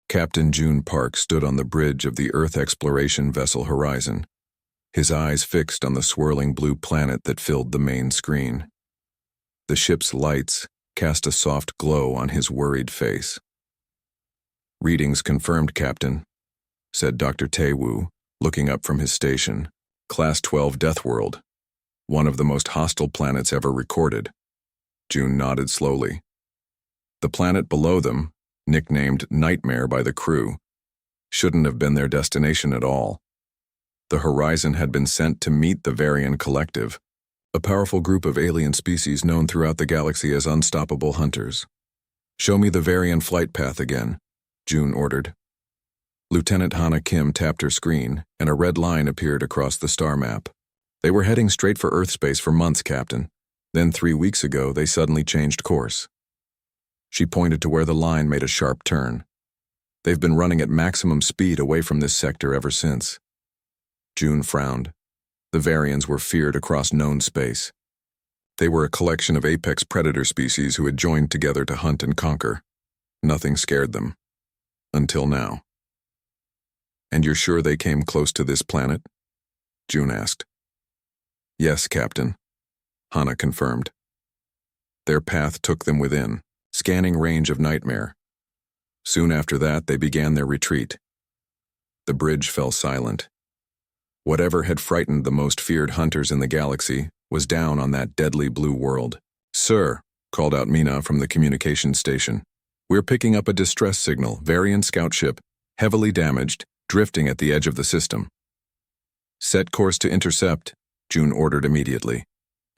Captain June Park stood on the bridge of the Earth exploration vessel Horizon, his eyes fixed on the swirling blue planet that filled the main screen. The ship's lights cast a soft glow on his worried face. "Readings confirmed, Captain," said Dr. Taewoo, looking up from his station. "Class 12 Deathworld, one of the most hostile planets ever recorded." June nodded slowly. The planet below them, nicknamed Nightmare by the crew, shouldn't have been their destination at all. The Horizon had been sent to meet the Varian Collective, a powerful group of alien species known throughout the galaxy as unstoppable hunters. "Show me the Varian flight path again," June ordered. Lieutenant Hana Kim tapped her screen, and a red line appeared across the star map. "They were heading straight for Earth space for months, Captain. Then 3 weeks ago, they suddenly changed course." She pointed to where the line made a sharp turn. "They've been running at maximum speed away from this sector ever since." June frowned. The Varians were feared across known space. They were a collection of apex predator species who had joined together to hunt and conquer. Nothing scared them. Until now. "And you're sure they came close to this planet?" June asked. "Yes, Captain," Hana confirmed. "Their path took them within scanning range of Nightmare. Soon after that, they began their retreat." The bridge fell silent. Whatever had frightened the most feared hunters in the galaxy was down on that deadly blue world. "Sir," called out Mina from the communications station, "we're picking up a distress signal, Varian scout ship, heavily damaged, drifting at the edge of the system." "Set course to intercept," June ordered immediately.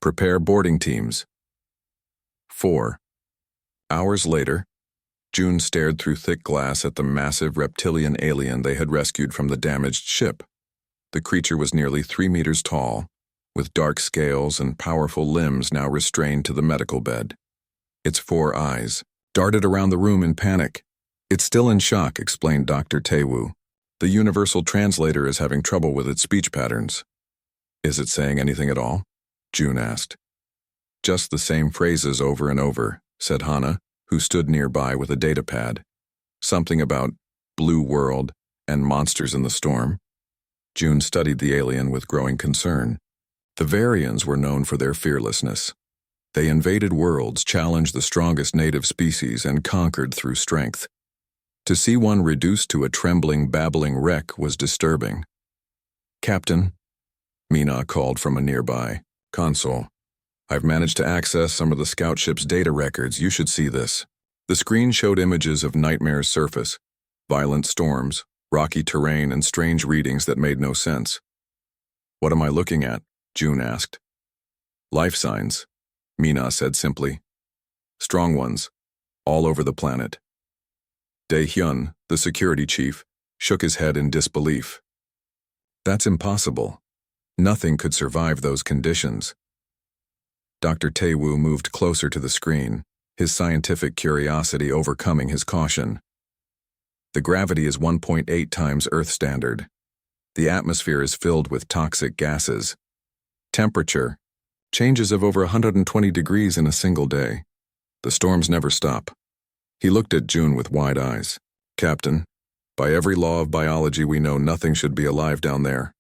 "Prepare boarding teams." 4 hours later, June stared through thick glass at the massive reptilian alien they had rescued from the damaged ship. The creature was nearly 3 meters tall, with dark scales and powerful limbs now restrained to the medical bed. Its 4 eyes darted around the room in panic. "It's still in shock," explained Dr. Taewoo. "The universal translator is having trouble with its speech patterns." "Is it saying anything at all?" June asked. "Just the same phrases over and over," said Hana, who stood nearby with a data pad. "Something about blue world and monsters in the storm." June studied the alien with growing concern. The Varians were known for their fearlessness. They invaded worlds, challenged the strongest native species, and conquered through strength. To see one reduced to a trembling, babbling wreck was disturbing. "Captain," Mina called from a nearby console, "I've managed to access some of the scout ship's data records. You should see this." The screen showed images of Nightmare's surface, violent storms, rocky terrain, and strange readings that made no sense. "What am I looking at?" June asked. "Life signs," Mina said simply. "Strong ones, all over the planet." Dae-hyun, the security chief, shook his head in disbelief. "That's impossible. Nothing could survive those conditions." Dr. Taewoo moved closer to the screen, his scientific curiosity overcoming his caution. "The gravity is 1.8 times Earth standard. The atmosphere is filled with toxic gases. Temperature changes of over 120 degrees in a single day. The storms never stop." He looked at June with wide eyes. "Captain, by every law of biology we know nothing should be alive down there."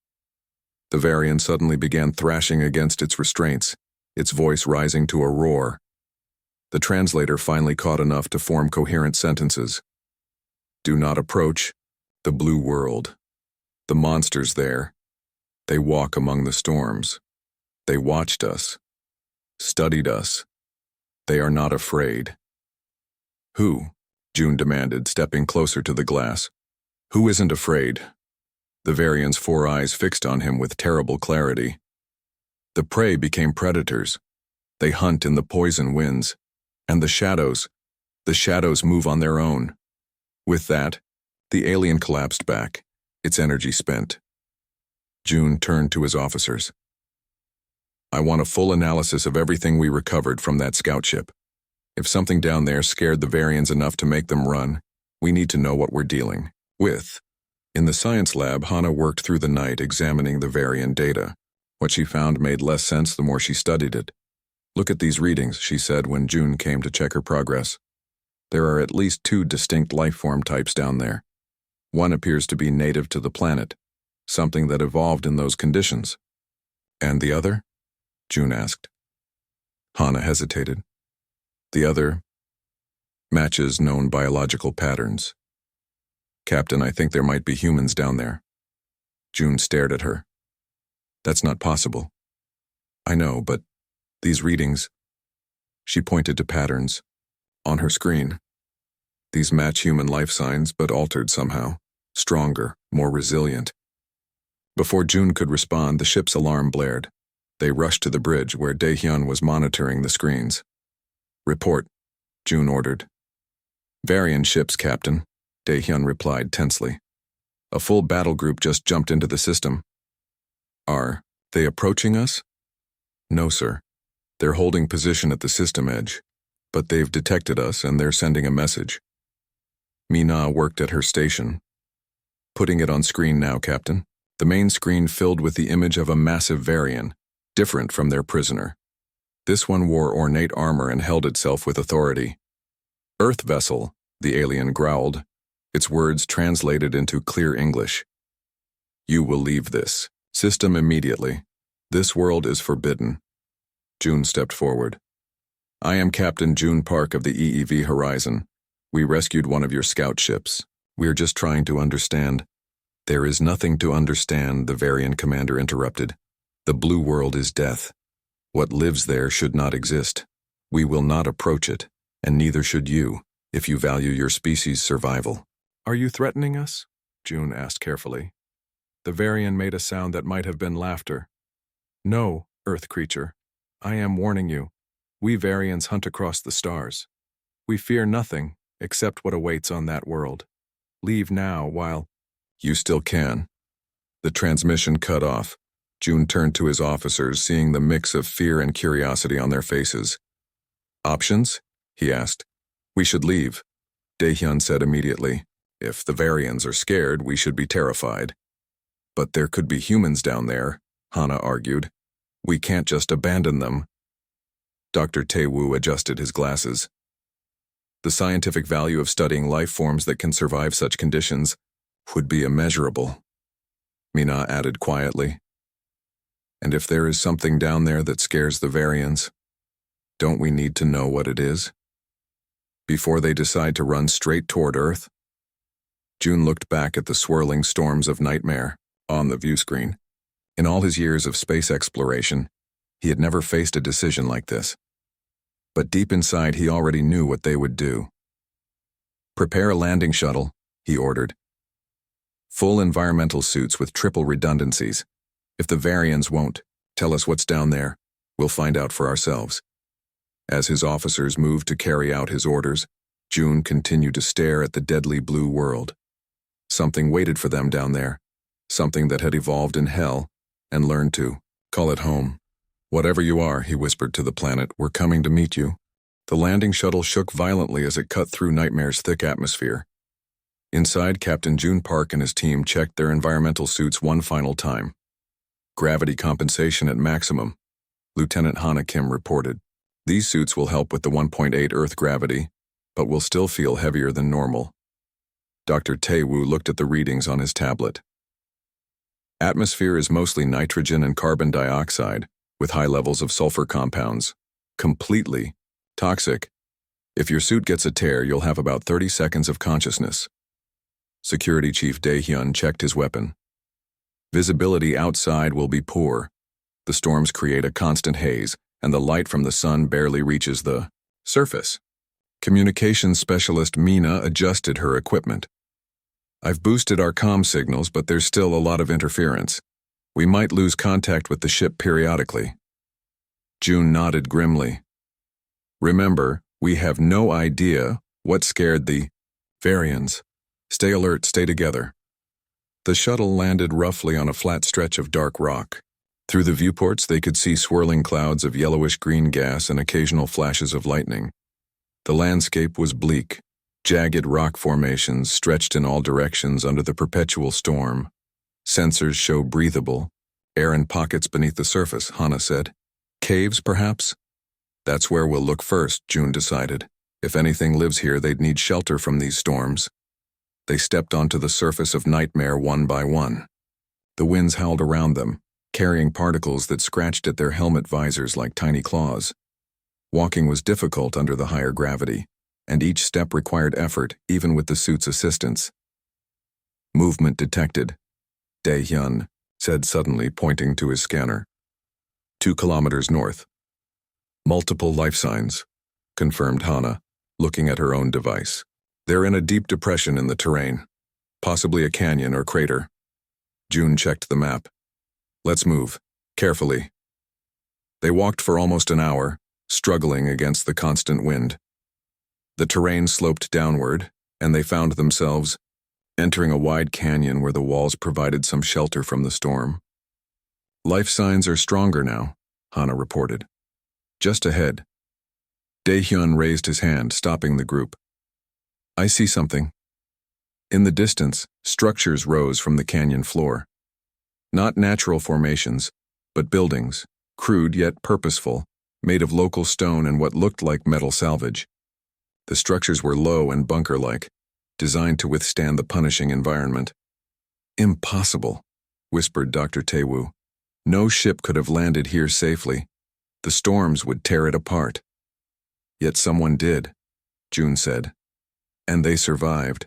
The Varian suddenly began thrashing against its restraints, its voice rising to a roar. The translator finally caught enough to form coherent sentences. "Do not approach the blue world. The monsters there. They walk among the storms. They watched us, studied us. They are not afraid." "Who?" June demanded, stepping closer to the glass. "Who isn't afraid?" The Varian's 4 eyes fixed on him with terrible clarity. "The prey became predators. They hunt in the poison winds. And the shadows move on their own." With that, the alien collapsed back, its energy spent. June turned to his officers. "I want a full analysis of everything we recovered from that scout ship. If something down there scared the Varians enough to make them run, we need to know what we're dealing with." In the science lab, Hana worked through the night examining the Varian data. What she found made less sense the more she studied it. "Look at these readings," she said when June came to check her progress. There are at least two distinct life form types down there. One appears to be native to the planet, something that evolved in those conditions. And the other? June asked. Hana hesitated. The other matches known biological patterns. Captain, I think there might be humans down there. June stared at her. That's not possible. I know, but these readings, she pointed to patterns on her screen. These match human life signs, but altered somehow, stronger, more resilient. Before June could respond, the ship's alarm blared. They rushed to the bridge where Daehyun was monitoring the screens. Report, June ordered. Varian ships, Captain, Daehyun replied tensely. A full battle group just jumped into the system. Are they approaching us? No, sir. They're holding position at the system edge, but they've detected us and they're sending a message. Mina worked at her station. Putting it on screen now, Captain. The main screen filled with the image of a massive Varian, different from their prisoner. This one wore ornate armor and held itself with authority. Earth vessel, the alien growled, its words translated into clear English. You will leave this system immediately. This world is forbidden. June stepped forward. I am Captain June Park of the EEV Horizon. We rescued one of your scout ships. We're just trying to understand. There is nothing to understand, the Varian commander interrupted. The blue world is death. What lives there should not exist. We will not approach it, and neither should you, if you value your species' survival. Are you threatening us? June asked carefully. The Varian made a sound that might have been laughter. No, Earth creature. I am warning you. We Varians hunt across the stars. We fear nothing except what awaits on that world. Leave now while... You still can. The transmission cut off. June turned to his officers, seeing the mix of fear and curiosity on their faces. Options? He asked. We should leave. Daehyun said immediately. If the Varians are scared, we should be terrified. But there could be humans down there, Hana argued. We can't just abandon them. Dr. Tae-woo adjusted his glasses. The scientific value of studying life forms that can survive such conditions would be immeasurable, Mina added quietly. And if there is something down there that scares the Varians, don't we need to know what it is? Before they decide to run straight toward Earth? June looked back at the swirling storms of nightmare on the view screen. In all his years of space exploration, he had never faced a decision like this. But deep inside, he already knew what they would do. Prepare a landing shuttle, he ordered. Full environmental suits with triple redundancies. If the Varians won't tell us what's down there, we'll find out for ourselves. As his officers moved to carry out his orders, June continued to stare at the deadly blue world. Something waited for them down there, something that had evolved in hell and learned to call it home. Whatever you are, he whispered to the planet, we're coming to meet you. The landing shuttle shook violently as it cut through Nightmare's thick atmosphere. Inside, Captain June Park and his team checked their environmental suits one final time. Gravity compensation at maximum, Lieutenant Hana Kim reported. These suits will help with the 1.8 Earth gravity, but will still feel heavier than normal. Dr. Tae-woo looked at the readings on his tablet. Atmosphere is mostly nitrogen and carbon dioxide, with high levels of sulfur compounds. Completely toxic. If your suit gets a tear, you'll have about 30 seconds of consciousness. Security Chief Daehyun checked his weapon. Visibility outside will be poor. The storms create a constant haze, and the light from the sun barely reaches the surface. Communications specialist Mina adjusted her equipment. I've boosted our comm signals, but there's still a lot of interference. We might lose contact with the ship periodically. June nodded grimly. Remember, we have no idea what scared the Varians. Stay alert, stay together. The shuttle landed roughly on a flat stretch of dark rock. Through the viewports, they could see swirling clouds of yellowish-green gas and occasional flashes of lightning. The landscape was bleak. Jagged rock formations stretched in all directions under the perpetual storm. Sensors show breathable. Air in pockets beneath the surface, Hana said. Caves, perhaps? That's where we'll look first, June decided. If anything lives here, they'd need shelter from these storms. They stepped onto the surface of Nightmare one by one. The winds howled around them, carrying particles that scratched at their helmet visors like tiny claws. Walking was difficult under the higher gravity, and each step required effort, even with the suit's assistance. Movement detected, Dae-hyun said suddenly, pointing to his scanner. 2 kilometers north. Multiple life signs, confirmed Hana, looking at her own device. They're in a deep depression in the terrain, possibly a canyon or crater. June checked the map. Let's move, carefully. They walked for almost an hour, struggling against the constant wind. The terrain sloped downward, and they found themselves entering a wide canyon where the walls provided some shelter from the storm. Life signs are stronger now, Hana reported. Just ahead. Dae-hyun raised his hand, stopping the group. I see something. In the distance, structures rose from the canyon floor. Not natural formations, but buildings, crude yet purposeful, made of local stone and what looked like metal salvage. The structures were low and bunker-like, designed to withstand the punishing environment. Impossible, whispered Dr. Taewoo. No ship could have landed here safely. The storms would tear it apart. Yet someone did, June said. And they survived.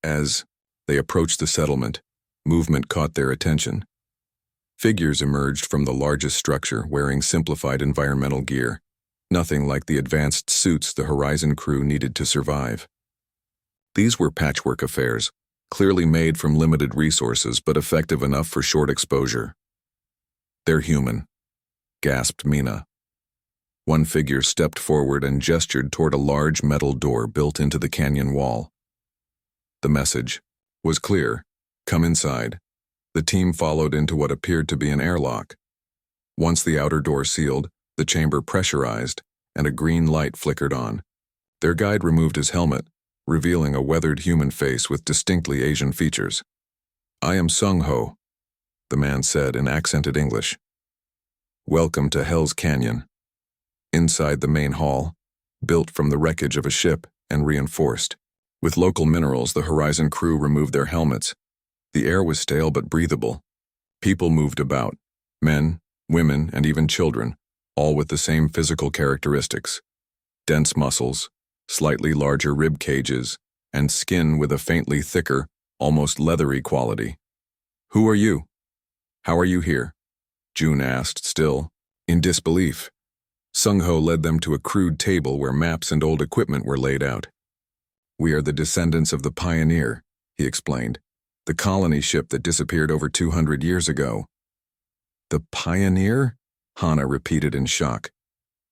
As they approached the settlement, movement caught their attention. Figures emerged from the largest structure wearing simplified environmental gear, nothing like the advanced suits the Horizon crew needed to survive. These were patchwork affairs, clearly made from limited resources but effective enough for short exposure. They're human, gasped Mina. One figure stepped forward and gestured toward a large metal door built into the canyon wall. The message was clear. Come inside. The team followed into what appeared to be an airlock. Once the outer door sealed, the chamber pressurized, and a green light flickered on. Their guide removed his helmet, revealing a weathered human face with distinctly Asian features. I am Sung-ho, the man said in accented English. Welcome to Hell's Canyon. Inside the main hall, built from the wreckage of a ship and reinforced. With local minerals, the Horizon crew removed their helmets. The air was stale but breathable. People moved about, men, women, and even children, all with the same physical characteristics. Dense muscles, slightly larger rib cages, and skin with a faintly thicker, almost leathery quality. Who are you? How are you here? June asked, still in disbelief. Sung-ho led them to a crude table where maps and old equipment were laid out. We are the descendants of the Pioneer, he explained, the colony ship that disappeared over 200 years ago. The Pioneer? Hana repeated in shock.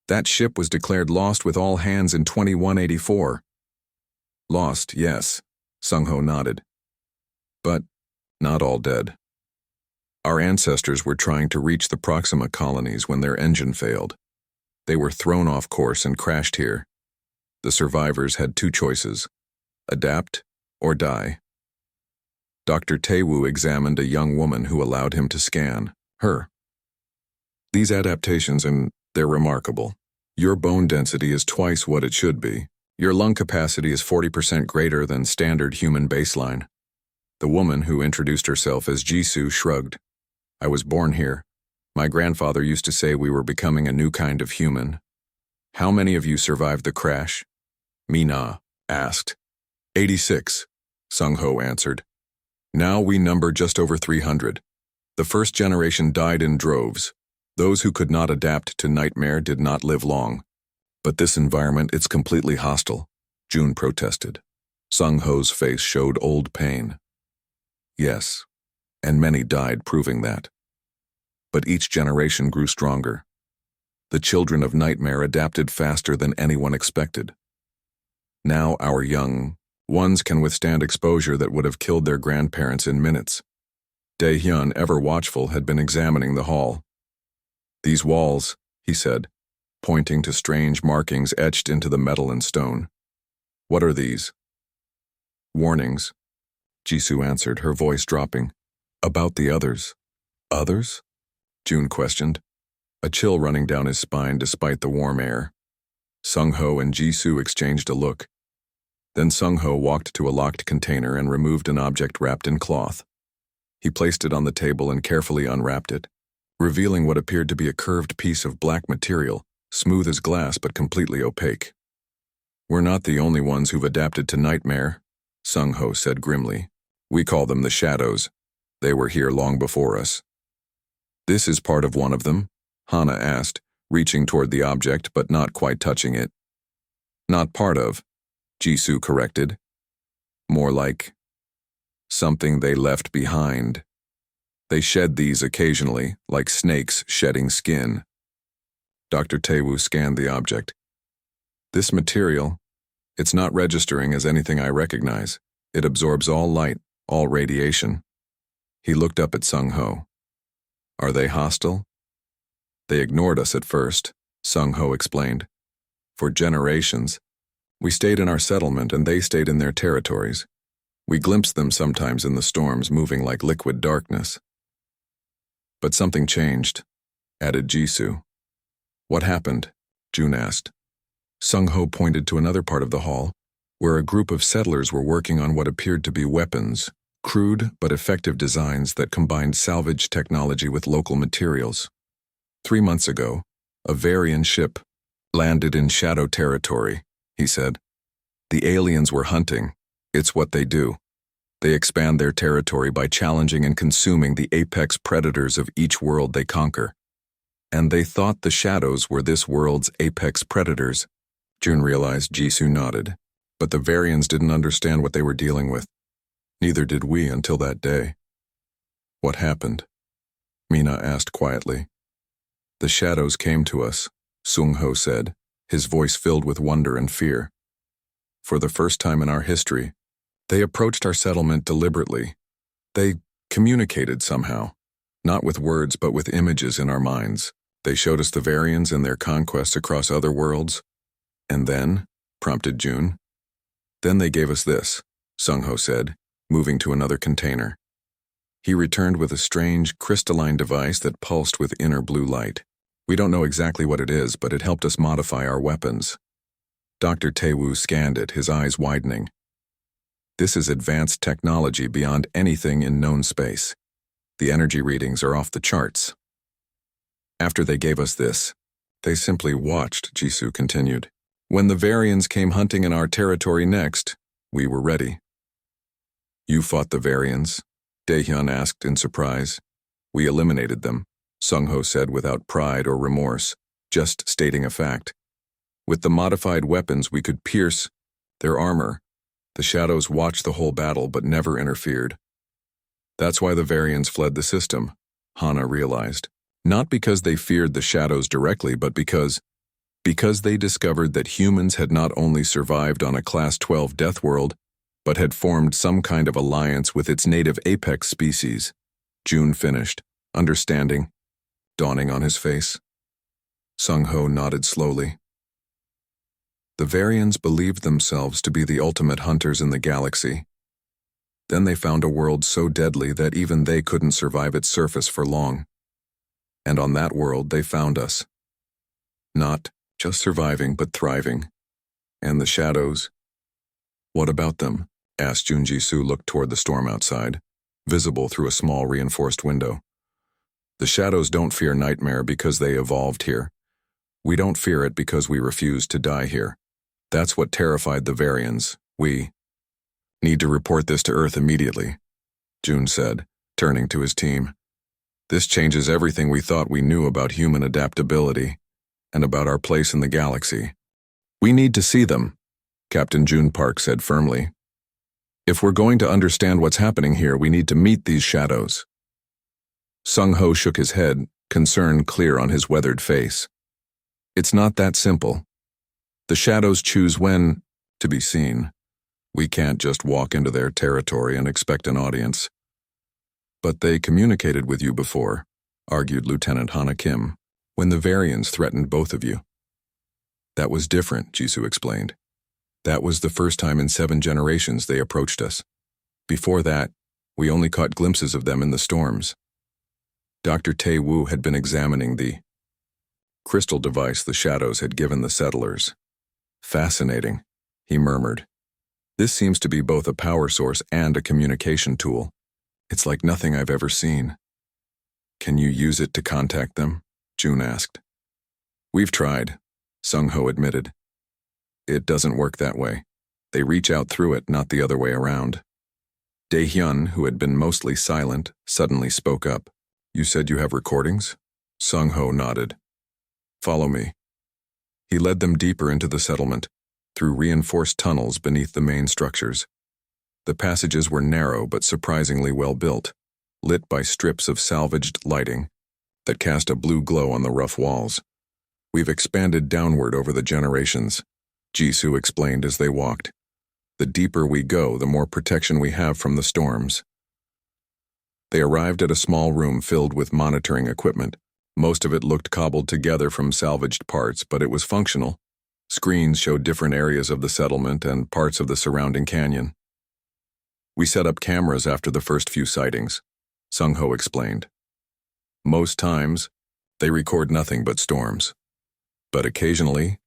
That ship was declared lost with all hands in 2184. Lost, yes, Sung-ho nodded. But not all dead. Our ancestors were trying to reach the Proxima colonies when their engine failed. They were thrown off course and crashed here. The survivors had 2 choices, adapt or die. Dr. Taewoo examined a young woman who allowed him to scan her. These adaptations, and they're remarkable. Your bone density is twice what it should be. Your lung capacity is 40% greater than standard human baseline. The woman who introduced herself as Jisoo shrugged. I was born here. My grandfather used to say we were becoming a new kind of human. How many of you survived the crash? Mina asked. 86, Sung-ho answered. Now we number just over 300. The first generation died in droves. Those who could not adapt to Nightmare did not live long. But this environment, it's completely hostile, June protested. Sung-ho's face showed old pain. Yes, and many died proving that. But each generation grew stronger. The children of Nightmare adapted faster than anyone expected. Now our young ones can withstand exposure that would have killed their grandparents in minutes. Dae-hyun, ever watchful, had been examining the hall. These walls, he said, pointing to strange markings etched into the metal and stone. What are these? Warnings, Jisoo answered, her voice dropping. About the others. Others? June questioned, a chill running down his spine despite the warm air. Sung-ho and Jisoo exchanged a look. Then Sung-ho walked to a locked container and removed an object wrapped in cloth. He placed it on the table and carefully unwrapped it, revealing what appeared to be a curved piece of black material, smooth as glass but completely opaque. "We're not the only ones who've adapted to nightmare," Sung-ho said grimly. "We call them the Shadows. They were here long before us." "This is part of one of them?" Hana asked, reaching toward the object but not quite touching it. "Not part of," Jisoo corrected. "More like something they left behind. They shed these occasionally, like snakes shedding skin." Dr. Taewoo scanned the object. "This material, it's not registering as anything I recognize. It absorbs all light, all radiation." He looked up at Sung-ho. "Are they hostile?" "They ignored us at first," Sung-ho explained. "For generations. We stayed in our settlement and they stayed in their territories. We glimpsed them sometimes in the storms, moving like liquid darkness." "But something changed," added Jisoo. "What happened?" Jun asked. Sung-ho pointed to another part of the hall, where a group of settlers were working on what appeared to be weapons, crude but effective designs that combined salvage technology with local materials. 3 months ago, a Varian ship landed in Shadow territory, he said. "The aliens were hunting. It's what they do. They expand their territory by challenging and consuming the apex predators of each world they conquer. And they thought the Shadows were this world's apex predators." Jun realized Jisoo nodded, but the Varians didn't understand what they were dealing with. Neither did we until that day. "What happened?" Mina asked quietly. "The Shadows came to us," Sung-ho said, his voice filled with wonder and fear. "For the first time in our history, they approached our settlement deliberately. They communicated somehow, not with words but with images in our minds. They showed us the Varians and their conquests across other worlds. And then," prompted Jun. "Then they gave us this," Sung-ho said, moving to another container. He returned with a strange, crystalline device that pulsed with inner blue light. "We don't know exactly what it is, but it helped us modify our weapons." Dr. Taewoo scanned it, his eyes widening. "This is advanced technology beyond anything in known space. The energy readings are off the charts." "After they gave us this, they simply watched," Jisoo continued. "When the Varians came hunting in our territory next, we were ready." "You fought the Varians?" Daehyun asked in surprise. "We eliminated them," Sung-ho said without pride or remorse, just stating a fact. "With the modified weapons we could pierce their armor. The Shadows watched the whole battle but never interfered. That's why the Varians fled the system," Hana realized. Not because they feared the Shadows directly, but because they discovered that humans had not only survived on a Class 12 Deathworld, but had formed some kind of alliance with its native apex species. Jun finished, understanding dawning on his face. Sung-ho nodded slowly. "The Varians believed themselves to be the ultimate hunters in the galaxy. Then they found a world so deadly that even they couldn't survive its surface for long. And on that world they found us. Not just surviving, but thriving. And the Shadows?" "What about them?" asked Jun. Jisoo looked toward the storm outside, visible through a small reinforced window. "The Shadows don't fear nightmare because they evolved here. We don't fear it because we refused to die here. That's what terrified the Varians. We need to report this to Earth immediately," Jun said, turning to his team. "This changes everything we thought we knew about human adaptability and about our place in the galaxy." "We need to see them," Captain Jun Park said firmly. "If we're going to understand what's happening here, we need to meet these Shadows." Sung-ho shook his head, concern clear on his weathered face. "It's not that simple. The Shadows choose when to be seen. We can't just walk into their territory and expect an audience." "But they communicated with you before," argued Lieutenant Hana Kim, "when the Varians threatened both of you." "That was different," Jisoo explained. "That was the first time in 7 generations they approached us. Before that, we only caught glimpses of them in the storms." Dr. Taewoo had been examining the crystal device the Shadows had given the settlers. Fascinating, he murmured. This seems to be both a power source and a communication tool. It's like nothing I've ever seen. Can you use it to contact them? June asked. We've tried, Sung-ho admitted. It doesn't work that way. They reach out through it, not the other way around. Dae-hyun, who had been mostly silent, suddenly spoke up. You said you have recordings? Sung-ho nodded. Follow me. He led them deeper into the settlement, through reinforced tunnels beneath the main structures. The passages were narrow but surprisingly well built, lit by strips of salvaged lighting that cast a blue glow on the rough walls. We've expanded downward over the generations, Jisoo explained as they walked. The deeper we go, the more protection we have from the storms. They arrived at a small room filled with monitoring equipment. Most of it looked cobbled together from salvaged parts, but it was functional. Screens showed different areas of the settlement and parts of the surrounding canyon. We set up cameras after the first few sightings, Sung-ho explained. Most times, they record nothing but storms. But occasionally,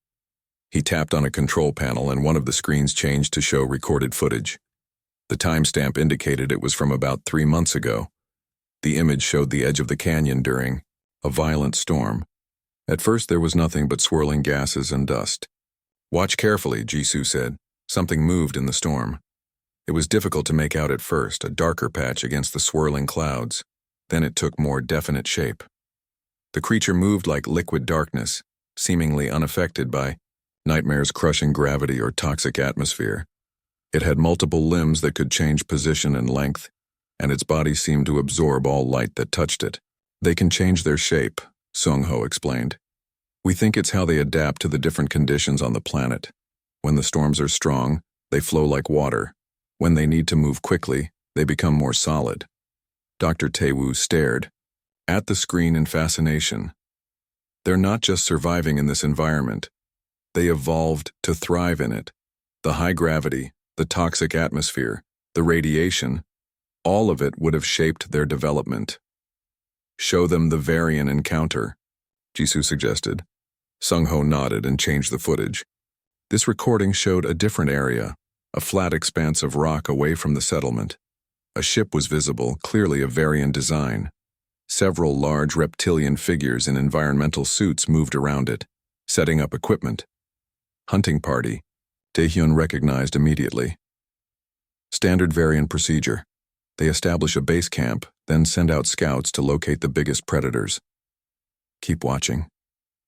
he tapped on a control panel and one of the screens changed to show recorded footage. The timestamp indicated it was from about 3 months ago. The image showed the edge of the canyon during a violent storm. At first there was nothing but swirling gases and dust. Watch carefully, Jisoo said. Something moved in the storm. It was difficult to make out at first, a darker patch against the swirling clouds. Then it took more definite shape. The creature moved like liquid darkness, seemingly unaffected by nightmares crushing gravity or toxic atmosphere. It had multiple limbs that could change position and length, and its body seemed to absorb all light that touched it. They can change their shape, Sung-ho explained. We think it's how they adapt to the different conditions on the planet. When the storms are strong, they flow like water. When they need to move quickly, they become more solid. Dr. Tae-woo stared at the screen in fascination. They're not just surviving in this environment. They evolved to thrive in it. The high gravity, the toxic atmosphere, the radiation, all of it would have shaped their development. Show them the Varian encounter, Jisoo suggested. Sung-ho nodded and changed the footage. This recording showed a different area, a flat expanse of rock away from the settlement. A ship was visible, clearly of Varian design. Several large reptilian figures in environmental suits moved around it, setting up equipment. Hunting party, Dae-hyun recognized immediately. Standard Varian procedure. They establish a base camp, then send out scouts to locate the biggest predators. Keep watching,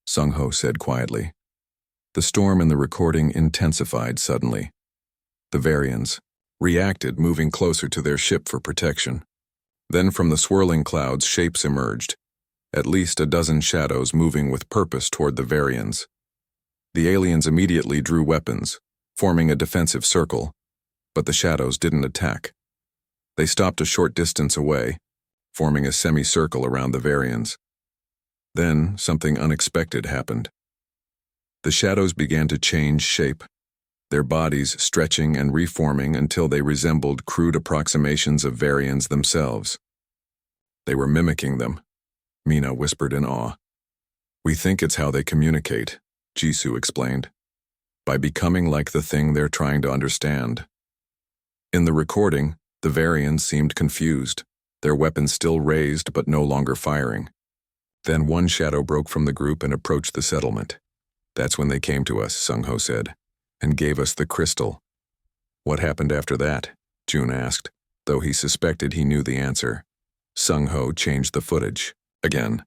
Sung-ho said quietly. The storm in the recording intensified suddenly. The Varians reacted, moving closer to their ship for protection. Then from the swirling clouds, shapes emerged, at least a dozen shadows moving with purpose toward the Varians. The aliens immediately drew weapons, forming a defensive circle, but the shadows didn't attack. They stopped a short distance away, forming a semicircle around the Varians. Then something unexpected happened. The shadows began to change shape, their bodies stretching and reforming until they resembled crude approximations of Varians themselves. They were mimicking them, Mina whispered in awe. We think it's how they communicate, Jisoo explained, by becoming like the thing they're trying to understand. In the recording, the Varians seemed confused, their weapons still raised but no longer firing. Then one shadow broke from the group and approached the settlement. That's when they came to us, Sung-ho said, and gave us the crystal. What happened after that? June asked, though he suspected he knew the answer. Sung-ho changed the footage, again.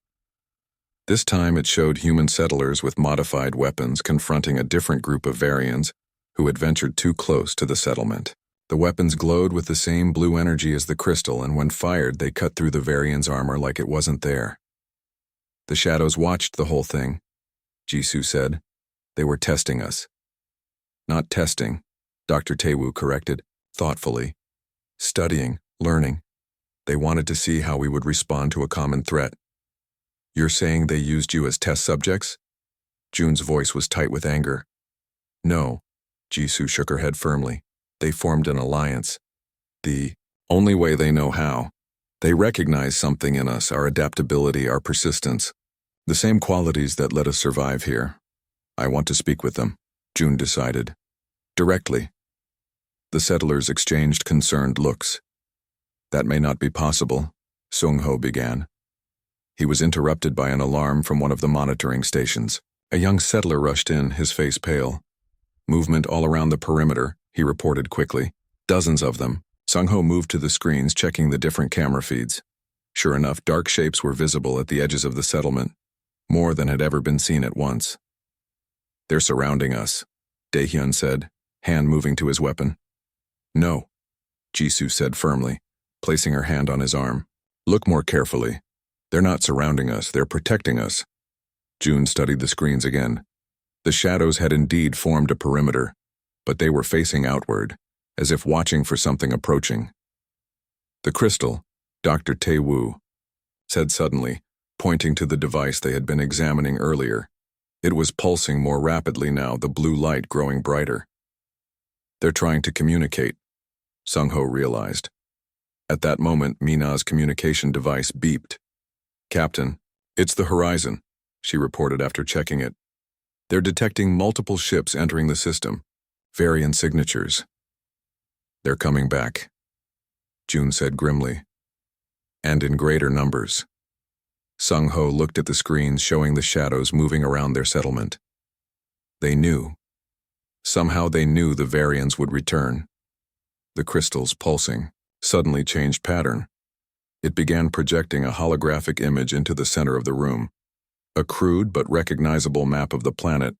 This time it showed human settlers with modified weapons confronting a different group of Varians who had ventured too close to the settlement. The weapons glowed with the same blue energy as the crystal, and when fired they cut through the Varians' armor like it wasn't there. The shadows watched the whole thing, Jisoo said. They were testing us. Not testing, Dr. Tae-woo corrected, thoughtfully. Studying, learning. They wanted to see how we would respond to a common threat. You're saying they used you as test subjects? June's voice was tight with anger. No, Jisoo shook her head firmly. They formed an alliance. The only way they know how. They recognize something in us, our adaptability, our persistence. The same qualities that let us survive here. I want to speak with them. June decided. Directly. The settlers exchanged concerned looks. That may not be possible, Sung-ho began. He was interrupted by an alarm from one of the monitoring stations. A young settler rushed in, his face pale. Movement all around the perimeter, he reported quickly. Dozens of them. Sung-ho moved to the screens, checking the different camera feeds. Sure enough, dark shapes were visible at the edges of the settlement, more than had ever been seen at once. They're surrounding us, Daehyun said, hand moving to his weapon. No, Jisoo said firmly, placing her hand on his arm. Look more carefully. They're not surrounding us, they're protecting us. June studied the screens again. The shadows had indeed formed a perimeter, but they were facing outward, as if watching for something approaching. The crystal, Dr. Tae-woo said suddenly, pointing to the device they had been examining earlier. It was pulsing more rapidly now, the blue light growing brighter. They're trying to communicate, Sung-ho realized. At that moment, Mina's communication device beeped. Captain, it's the Horizon, she reported after checking it. They're detecting multiple ships entering the system. Variant signatures. They're coming back, June said grimly. And in greater numbers. Sung-ho looked at the screens showing the shadows moving around their settlement. They knew. Somehow they knew the variants would return. The crystals, pulsing, suddenly changed pattern. It began projecting a holographic image into the center of the room. A crude but recognizable map of the planet,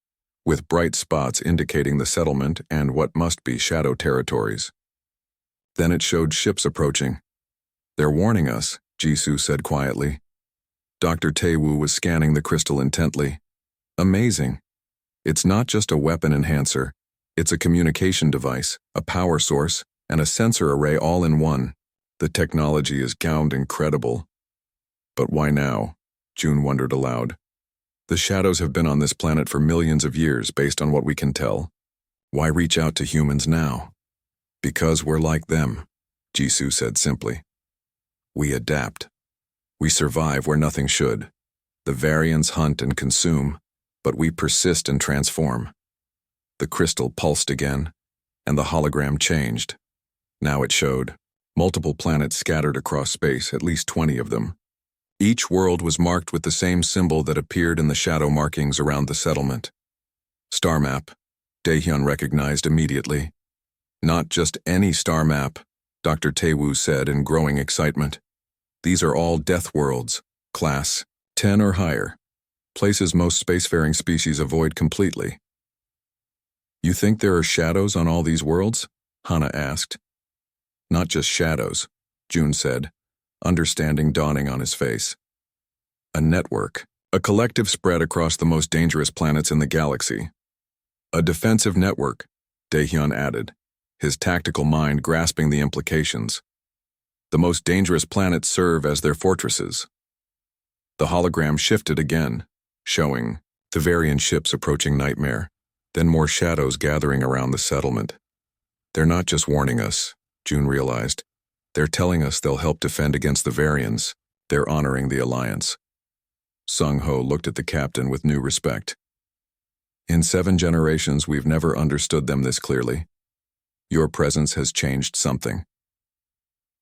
with bright spots indicating the settlement and what must be shadow territories. Then it showed ships approaching. They're warning us, Jisoo said quietly. Dr. Tae-woo was scanning the crystal intently. Amazing. It's not just a weapon enhancer. It's a communication device, a power source, and a sensor array all in one. The technology is gowned incredible. But why now? June wondered aloud. The shadows have been on this planet for millions of years, based on what we can tell. Why reach out to humans now? Because we're like them, Jisoo said simply. We adapt. We survive where nothing should. The variants hunt and consume, but we persist and transform. The crystal pulsed again, and the hologram changed. Now it showed multiple planets scattered across space, at least 20 of them. Each world was marked with the same symbol that appeared in the shadow markings around the settlement. Star map, Daehyun recognized immediately. Not just any star map, Dr. Tae-woo said in growing excitement. These are all Deathworlds, class 10 or higher, places most spacefaring species avoid completely. You think there are shadows on all these worlds? Hana asked. Not just shadows, June said, understanding dawning on his face. A network, a collective spread across the most dangerous planets in the galaxy. A defensive network, Daehyun added, his tactical mind grasping the implications. The most dangerous planets serve as their fortresses. The hologram shifted again, showing the variant ships approaching Nightmare, then more shadows gathering around the settlement. They're not just warning us, June realized. They're telling us they'll help defend against the variants. They're honoring the alliance. Sung-ho looked at the captain with new respect. In 7 generations, we've never understood them this clearly. Your presence has changed something.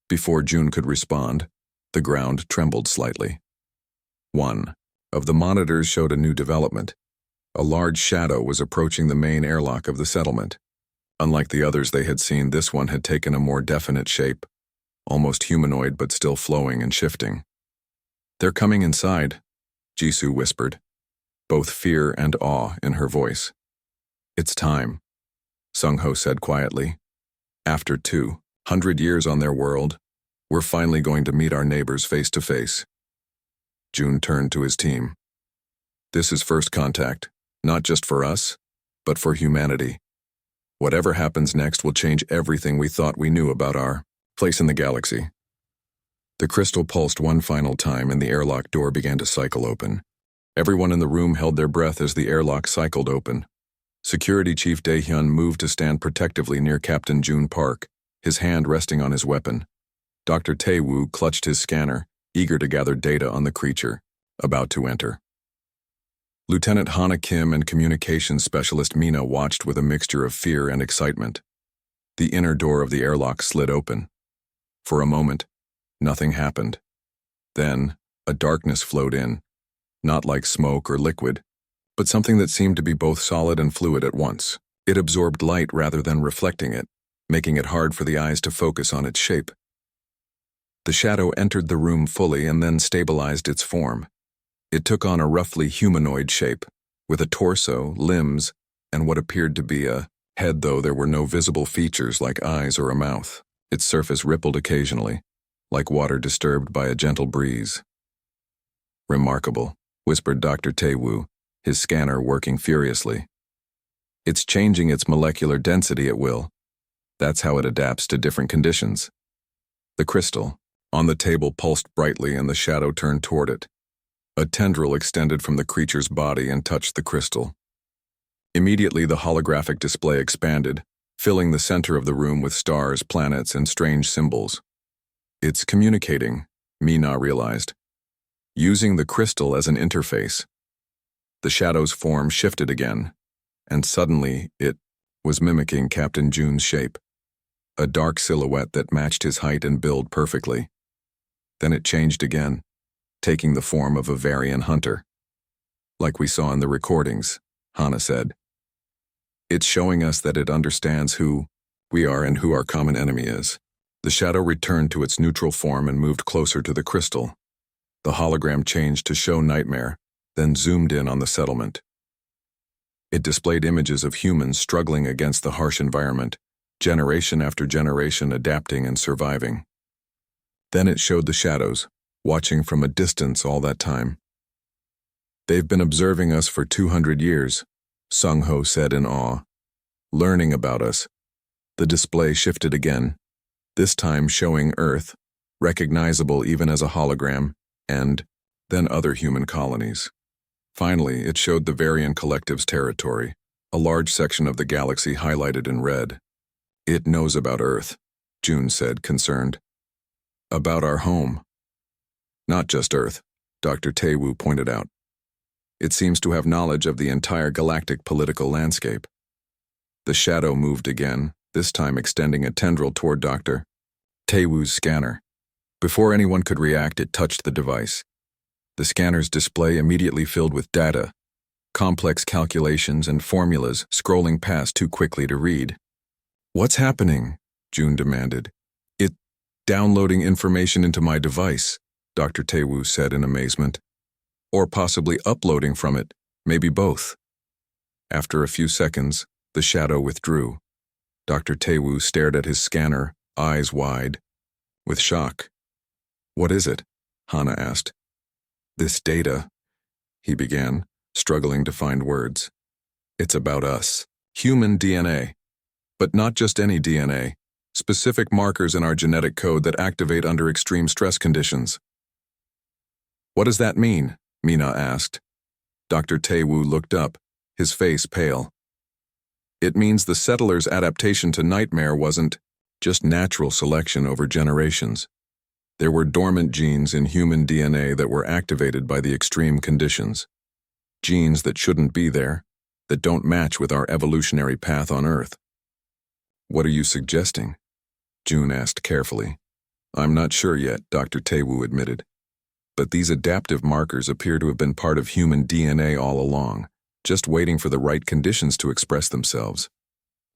Before June could respond, the ground trembled slightly. One of the monitors showed a new development. A large shadow was approaching the main airlock of the settlement. Unlike the others they had seen, this one had taken a more definite shape, almost humanoid but still flowing and shifting. They're coming inside, Jisoo whispered, both fear and awe in her voice. It's time, Sung-ho said quietly. After 200 years on their world, we're finally going to meet our neighbors face to face. June turned to his team. This is first contact, not just for us, but for humanity. Whatever happens next will change everything we thought we knew about our place in the galaxy. The crystal pulsed one final time and the airlock door began to cycle open. Everyone in the room held their breath as the airlock cycled open. Security Chief Daehyun moved to stand protectively near Captain June Park, his hand resting on his weapon. Dr. Tae-woo clutched his scanner, eager to gather data on the creature, about to enter. Lieutenant Hana Kim and communications specialist Mina watched with a mixture of fear and excitement. The inner door of the airlock slid open. For a moment, nothing happened. Then, a darkness flowed in, not like smoke or liquid, but something that seemed to be both solid and fluid at once. It absorbed light rather than reflecting it, making it hard for the eyes to focus on its shape. The shadow entered the room fully and then stabilized its form. It took on a roughly humanoid shape, with a torso, limbs, and what appeared to be a head, though there were no visible features like eyes or a mouth. Its surface rippled occasionally, like water disturbed by a gentle breeze. "Remarkable," whispered Dr. Tae-woo, his scanner working furiously. "It's changing its molecular density at will. That's how it adapts to different conditions." The crystal on the table pulsed brightly and the shadow turned toward it. A tendril extended from the creature's body and touched the crystal. Immediately, the holographic display expanded, filling the center of the room with stars, planets, and strange symbols. "It's communicating," Mina realized, using the crystal as an interface. The shadow's form shifted again, and suddenly it was mimicking Captain June's shape, a dark silhouette that matched his height and build perfectly. Then it changed again, taking the form of a Varian hunter. "Like we saw in the recordings," Hana said. "It's showing us that it understands who we are and who our common enemy is." The shadow returned to its neutral form and moved closer to the crystal. The hologram changed to show Nightmare, then zoomed in on the settlement. It displayed images of humans struggling against the harsh environment, generation after generation adapting and surviving. Then it showed the shadows, watching from a distance all that time. "They've been observing us for 200 years, Sung-ho said in awe. "Learning about us." The display shifted again, this time showing Earth, recognizable even as a hologram, and then other human colonies. Finally, it showed the Varian Collective's territory, a large section of the galaxy highlighted in red. "It knows about Earth," June said, concerned. "About our home." "Not just Earth," Dr. Tae-woo pointed out. "It seems to have knowledge of the entire galactic political landscape." The shadow moved again, this time extending a tendril toward Dr. Tae-woo's scanner. Before anyone could react, it touched the device. The scanner's display immediately filled with data, complex calculations and formulas scrolling past too quickly to read. "What's happening?" June demanded. "It downloading information into my device," Dr. Tae-woo said in amazement. "Or possibly uploading from it, maybe both." After a few seconds, the shadow withdrew. Dr. Tae-woo stared at his scanner, eyes wide, with shock. "What is it?" Hana asked. "This data," he began, struggling to find words. "It's about us. Human DNA. But not just any DNA. Specific markers in our genetic code that activate under extreme stress conditions." "What does that mean?" Mina asked. Dr. Tae-woo looked up, his face pale. "It means the settlers' adaptation to Nightmare wasn't just natural selection over generations. There were dormant genes in human DNA that were activated by the extreme conditions. Genes that shouldn't be there, that don't match with our evolutionary path on Earth." "What are you suggesting?" June asked carefully. "I'm not sure yet," Dr. Tae-woo admitted. "But these adaptive markers appear to have been part of human DNA all along, just waiting for the right conditions to express themselves."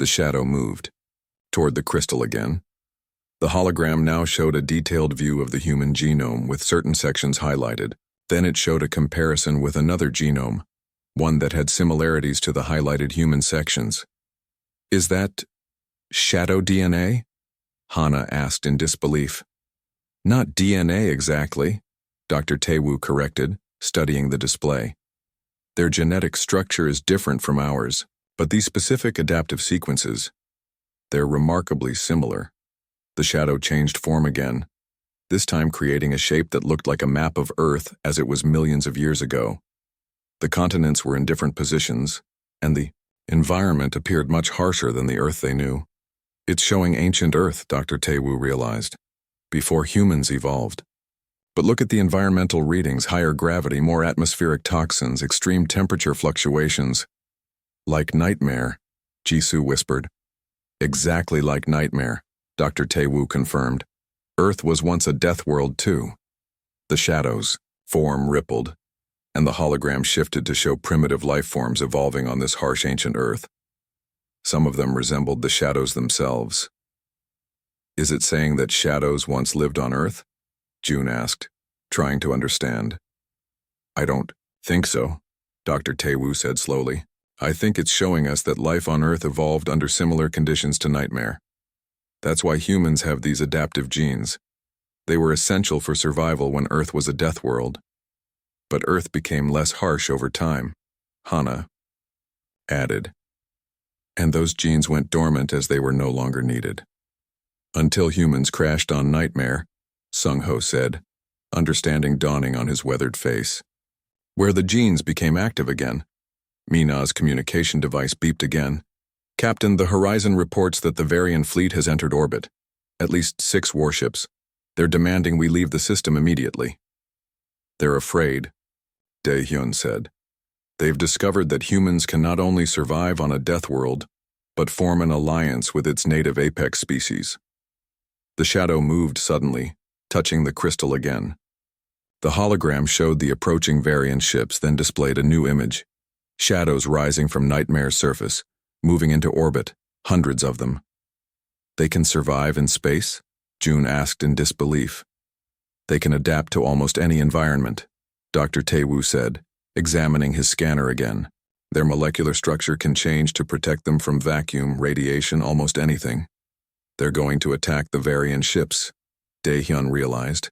The shadow moved toward the crystal again. The hologram now showed a detailed view of the human genome with certain sections highlighted. Then it showed a comparison with another genome, one that had similarities to the highlighted human sections. "Is that shadow DNA?" Hana asked in disbelief. "Not DNA exactly," Dr. Tae-woo corrected, studying the display. "Their genetic structure is different from ours, but these specific adaptive sequences, they're remarkably similar." The shadow changed form again, this time creating a shape that looked like a map of Earth as it was millions of years ago. The continents were in different positions, and the environment appeared much harsher than the Earth they knew. "It's showing ancient Earth," Dr. Tae-woo realized, "before humans evolved." But look at the environmental readings: higher gravity, more atmospheric toxins, extreme temperature fluctuations. Like nightmare, Jisoo whispered. Exactly like nightmare, Dr. Tae-woo confirmed. Earth was once a death world too. The shadows, form rippled, and the hologram shifted to show primitive life forms evolving on this harsh ancient Earth. Some of them resembled the shadows themselves. Is it saying that shadows once lived on Earth? June asked, trying to understand. I don't think so, Dr. Tae-woo said slowly. I think it's showing us that life on Earth evolved under similar conditions to nightmare. That's why humans have these adaptive genes. They were essential for survival when Earth was a death world. But Earth became less harsh over time, Hana added. And those genes went dormant as they were no longer needed. Until humans crashed on nightmare, Sung-ho said, understanding dawning on his weathered face. Where the genes became active again. Mina's communication device beeped again. Captain, the Horizon reports that the Varian fleet has entered orbit. At least 6 warships. They're demanding we leave the system immediately. They're afraid, Dae-hyun said. They've discovered that humans can not only survive on a death world, but form an alliance with its native apex species. The shadow moved suddenly, touching the crystal again. The hologram showed the approaching Varian ships, then displayed a new image. Shadows rising from Nightmare's surface, moving into orbit, hundreds of them. They can survive in space? June asked in disbelief. They can adapt to almost any environment, Dr. Tae-woo said, examining his scanner again. Their molecular structure can change to protect them from vacuum, radiation, almost anything. They're going to attack the Varian ships, Dae-hyun realized.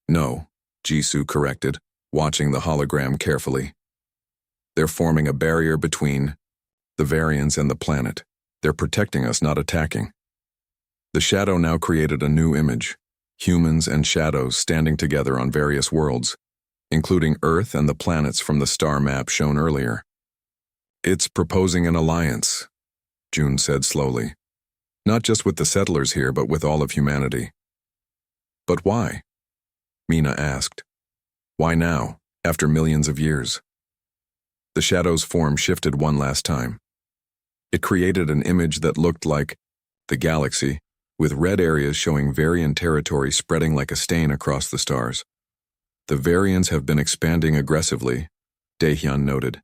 No, Jisoo corrected, watching the hologram carefully. They're forming a barrier between the Varians and the planet. They're protecting us, not attacking. The shadow now created a new image, humans and shadows standing together on various worlds, including Earth and the planets from the star map shown earlier. It's proposing an alliance, June said slowly. Not just with the settlers here, but with all of humanity. But why? Mina asked. Why now, after millions of years? The shadow's form shifted one last time. It created an image that looked like the galaxy, with red areas showing Varian territory spreading like a stain across the stars. The Varians have been expanding aggressively, Dae-hyun noted,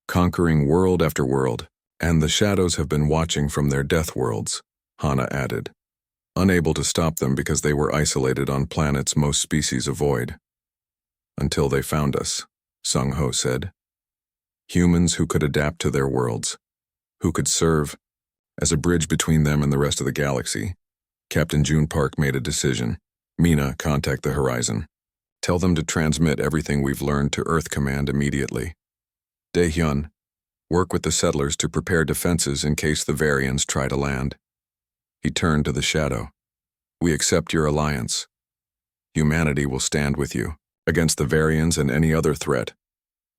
conquering world after world, and the shadows have been watching from their death worlds, Hana added, unable to stop them because they were isolated on planets most species avoid. Until they found us, Sung-ho said. Humans who could adapt to their worlds, who could serve as a bridge between them and the rest of the galaxy. Captain June Park made a decision. Mina, contact the Horizon. Tell them to transmit everything we've learned to Earth Command immediately. Dae-hyun, work with the settlers to prepare defenses in case the Varians try to land. He turned to the shadow. We accept your alliance. Humanity will stand with you, against the Varians and any other threat.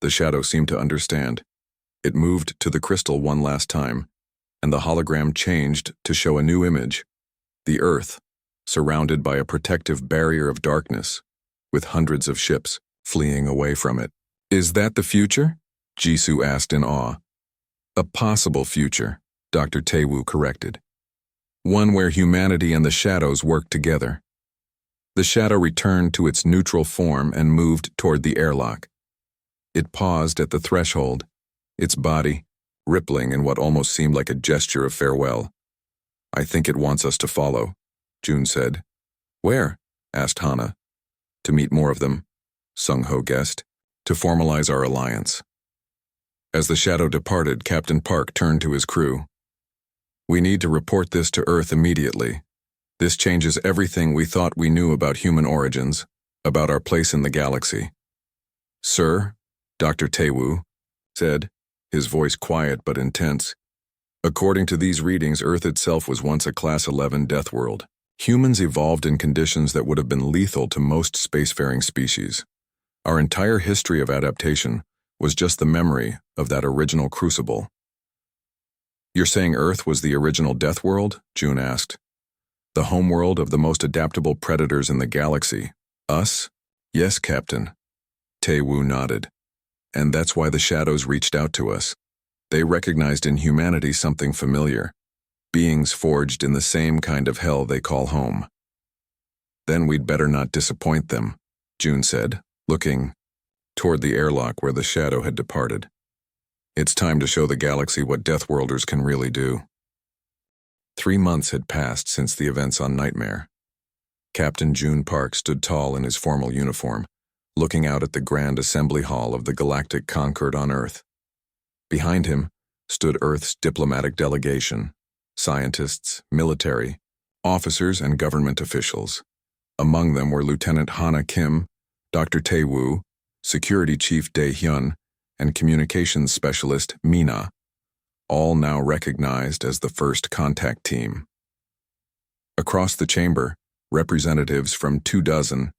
The shadow seemed to understand. It moved to the crystal one last time, and the hologram changed to show a new image. The Earth, surrounded by a protective barrier of darkness, with hundreds of ships fleeing away from it. Is that the future? Jisoo asked in awe. A possible future, Dr. Tae-woo corrected. One where humanity and the shadows work together. The shadow returned to its neutral form and moved toward the airlock. It paused at the threshold, its body rippling in what almost seemed like a gesture of farewell. I think it wants us to follow, June said. Where? Asked Hana. To meet more of them, Sung-ho guessed, to formalize our alliance. As the shadow departed, Captain Park turned to his crew. We need to report this to Earth immediately. This changes everything we thought we knew about human origins, about our place in the galaxy. Sir, Dr. Tae-woo said, his voice quiet but intense. According to these readings, Earth itself was once a Class 11 death world. Humans evolved in conditions that would have been lethal to most spacefaring species. Our entire history of adaptation was just the memory of that original crucible. You're saying Earth was the original death world? June asked. The homeworld of the most adaptable predators in the galaxy, Us? Yes, Captain. Tae-woo nodded. And that's why the shadows reached out to us. They recognized in humanity something familiar. Beings forged in the same kind of hell they call home. Then we'd better not disappoint them, June said, looking toward the airlock where the shadow had departed. It's time to show the galaxy what Deathworlders can really do. 3 months had passed since the events on Nightmare. Captain June Park stood tall in his formal uniform, looking out at the grand assembly hall of the Galactic Concord on Earth. Behind him stood Earth's diplomatic delegation, scientists, military, officers, and government officials. Among them were Lieutenant Hana Kim, Dr. Tae-woo, Security Chief Dae-hyun, and Communications Specialist Mina, all now recognized as the First Contact Team. Across the chamber, representatives from 24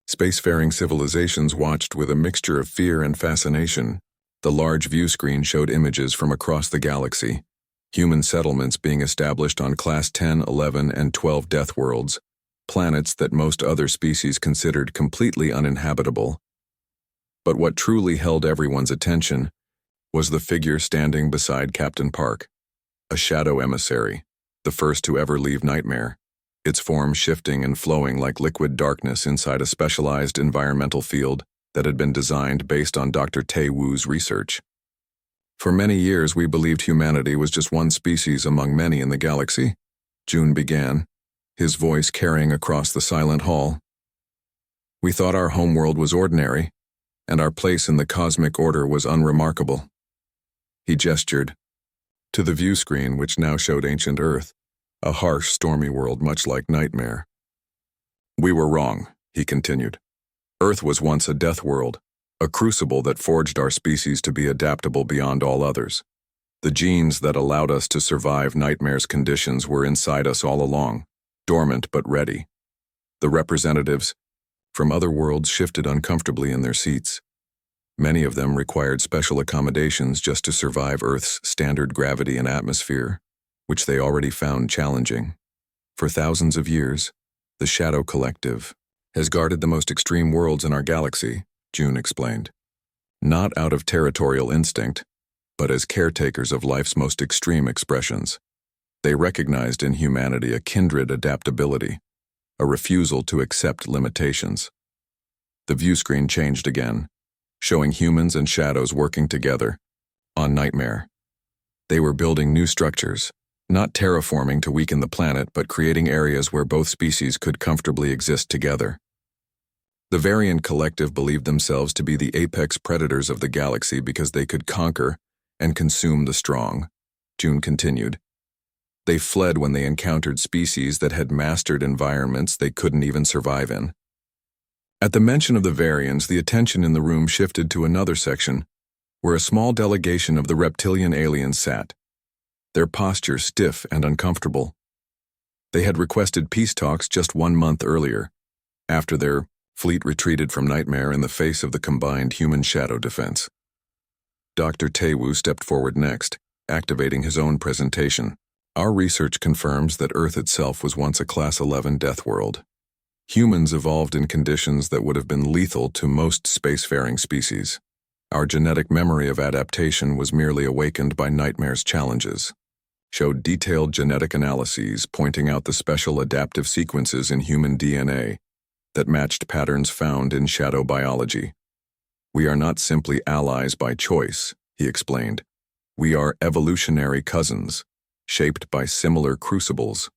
spacefaring civilizations watched with a mixture of fear and fascination. The large view screen showed images from across the galaxy, human settlements being established on Class 10, 11, and 12 Death Worlds, planets that most other species considered completely uninhabitable. But what truly held everyone's attention was the figure standing beside Captain Park, a shadow emissary, the first to ever leave Nightmare, its form shifting and flowing like liquid darkness inside a specialized environmental field that had been designed based on Dr. Tae-woo's research. For many years, we believed humanity was just one species among many in the galaxy, June began, his voice carrying across the silent hall. We thought our homeworld was ordinary, and our place in the cosmic order was unremarkable. He gestured to the view screen, which now showed ancient Earth, a harsh, stormy world much like Nightmare. We were wrong, he continued. Earth was once a death world, a crucible that forged our species to be adaptable beyond all others. The genes that allowed us to survive Nightmare's conditions were inside us all along, dormant but ready. The representatives from other worlds shifted uncomfortably in their seats. Many of them required special accommodations just to survive Earth's standard gravity and atmosphere, which they already found challenging. For thousands of years, the Shadow Collective has guarded the most extreme worlds in our galaxy, June explained. Not out of territorial instinct, but as caretakers of life's most extreme expressions. They recognized in humanity a kindred adaptability, a refusal to accept limitations. The view screen changed again, showing humans and shadows working together on Nightmare. They were building new structures, not terraforming to weaken the planet, but creating areas where both species could comfortably exist together. The Varian Collective believed themselves to be the apex predators of the galaxy because they could conquer and consume the strong, June continued. They fled when they encountered species that had mastered environments they couldn't even survive in. At the mention of the Varians, the attention in the room shifted to another section, where a small delegation of the reptilian aliens sat, their posture stiff and uncomfortable. They had requested peace talks just 1 month earlier, after their fleet retreated from Nightmare in the face of the combined human-shadow defense. Dr. Tae-woo stepped forward next, activating his own presentation. Our research confirms that Earth itself was once a Class 11 death world. Humans evolved in conditions that would have been lethal to most spacefaring species. Our genetic memory of adaptation was merely awakened by Nightmare's challenges. Showed detailed genetic analyses pointing out the special adaptive sequences in human DNA that matched patterns found in shadow biology. We are not simply allies by choice, he explained. We are evolutionary cousins, shaped by similar crucibles.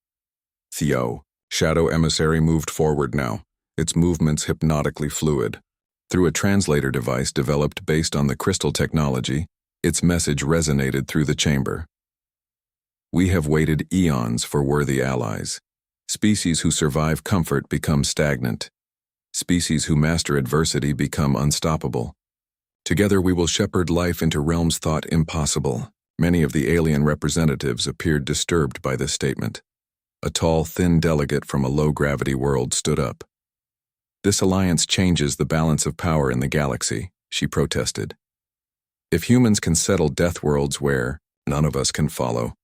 Theo, shadow emissary, moved forward now, its movements hypnotically fluid. Through a translator device developed based on the crystal technology, its message resonated through the chamber. We have waited eons for worthy allies. Species who survive comfort become stagnant. Species who master adversity become unstoppable. Together we will shepherd life into realms thought impossible. Many of the alien representatives appeared disturbed by this statement. A tall, thin delegate from a low-gravity world stood up. This alliance changes the balance of power in the galaxy, she protested. If humans can settle death worlds where none of us can follow,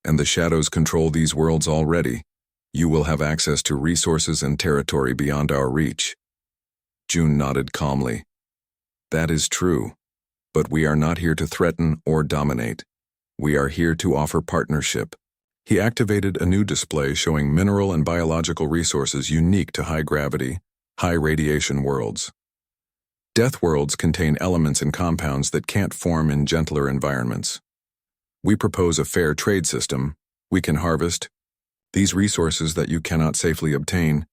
and the shadows control these worlds already, you will have access to resources and territory beyond our reach. June nodded calmly. That is true. But we are not here to threaten or dominate. We are here to offer partnership. He activated a new display showing mineral and biological resources unique to high-gravity, high-radiation worlds. Death worlds contain elements and compounds that can't form in gentler environments. We propose a fair trade system. We can harvest these resources that you cannot safely obtain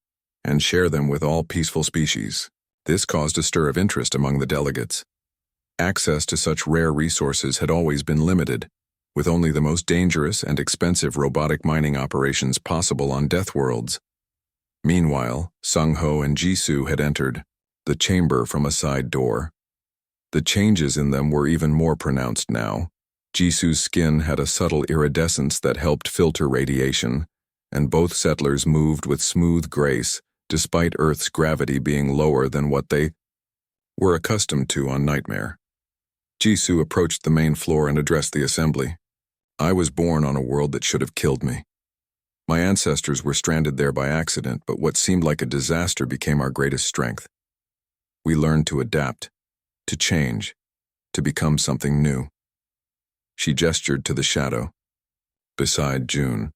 and share them with all peaceful species. This caused a stir of interest among the delegates. Access to such rare resources had always been limited, with only the most dangerous and expensive robotic mining operations possible on death worlds. Meanwhile, Sung-ho and Jisoo had entered the chamber from a side door. The changes in them were even more pronounced now. Jisoo's skin had a subtle iridescence that helped filter radiation, and both settlers moved with smooth grace, despite Earth's gravity being lower than what they were accustomed to on Nightmare. Jisoo approached the main floor and addressed the assembly. I was born on a world that should have killed me. My ancestors were stranded there by accident, but what seemed like a disaster became our greatest strength. We learned to adapt, to change, to become something new. She gestured to the shadow, beside June,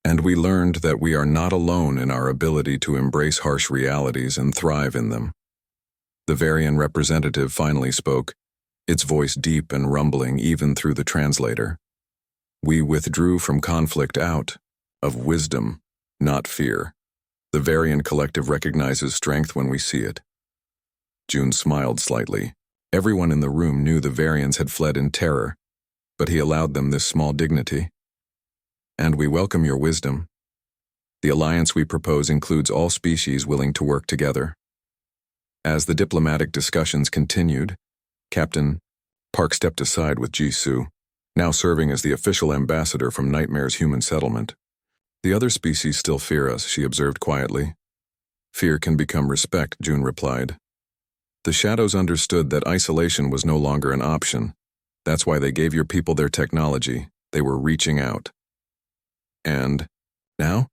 and we learned that we are not alone in our ability to embrace harsh realities and thrive in them. The Varian representative finally spoke, its voice deep and rumbling even through the translator. We withdrew from conflict out of wisdom, not fear. The Varian collective recognizes strength when we see it. June smiled slightly. Everyone in the room knew the Varians had fled in terror, but he allowed them this small dignity. And we welcome your wisdom. The alliance we propose includes all species willing to work together. As the diplomatic discussions continued, Captain Park stepped aside with Jisoo, now serving as the official ambassador from Nightmare's human settlement. The other species still fear us, she observed quietly. Fear can become respect, June replied. The Shadows understood that isolation was no longer an option. That's why they gave your people their technology. They were reaching out. And now?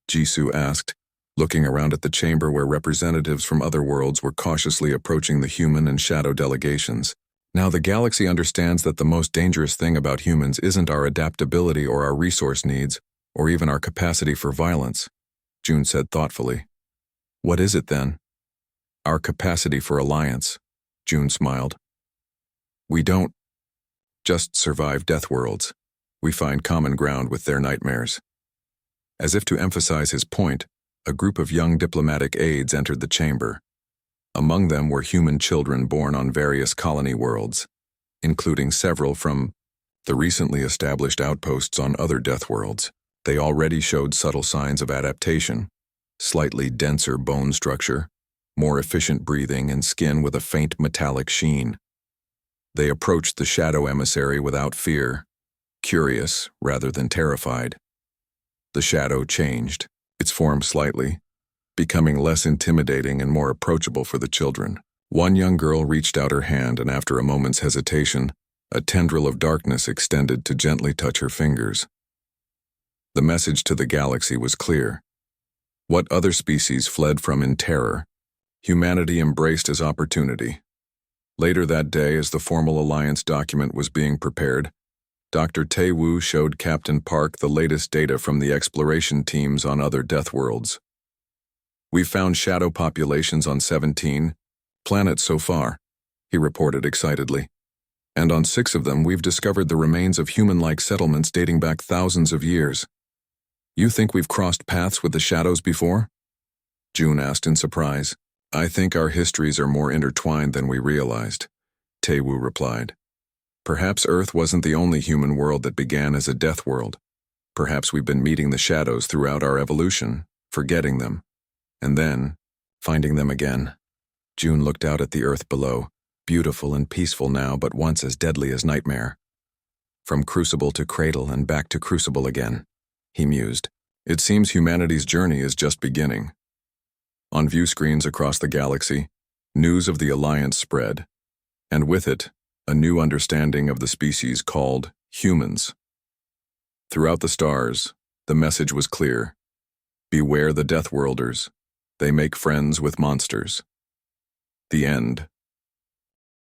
Jisoo asked, looking around at the chamber where representatives from other worlds were cautiously approaching the human and shadow delegations. Now the galaxy understands that the most dangerous thing about humans isn't our adaptability or our resource needs, or even our capacity for violence, June said thoughtfully. What is it then? Our capacity for alliance, June smiled. We don't just survive death worlds. We find common ground with their nightmares. As if to emphasize his point, a group of young diplomatic aides entered the chamber. Among them were human children born on various colony worlds, including several from the recently established outposts on other death worlds. They already showed subtle signs of adaptation, slightly denser bone structure, more efficient breathing, and skin with a faint metallic sheen. They approached the shadow emissary without fear, curious rather than terrified. The shadow changed, its form slightly, becoming less intimidating and more approachable for the children. One young girl reached out her hand, and after a moment's hesitation, a tendril of darkness extended to gently touch her fingers. The message to the galaxy was clear. What other species fled from in terror, humanity embraced as opportunity. Later that day, as the formal alliance document was being prepared, Dr. Tae-woo showed Captain Park the latest data from the exploration teams on other death worlds. We've found shadow populations on 17 planets so far, he reported excitedly. And on 6 of them, we've discovered the remains of human-like settlements dating back thousands of years. You think we've crossed paths with the shadows before? June asked in surprise. I think our histories are more intertwined than we realized, Tae-woo replied. Perhaps Earth wasn't the only human world that began as a death world. Perhaps we've been meeting the shadows throughout our evolution, forgetting them, and then finding them again. June looked out at the Earth below, beautiful and peaceful now, but once as deadly as Nightmare. From crucible to cradle and back to crucible again, he mused. It seems humanity's journey is just beginning. On view screens across the galaxy, news of the Alliance spread, and with it, a new understanding of the species called humans. Throughout the stars, the message was clear. Beware the Deathworlders. They make friends with monsters. The end.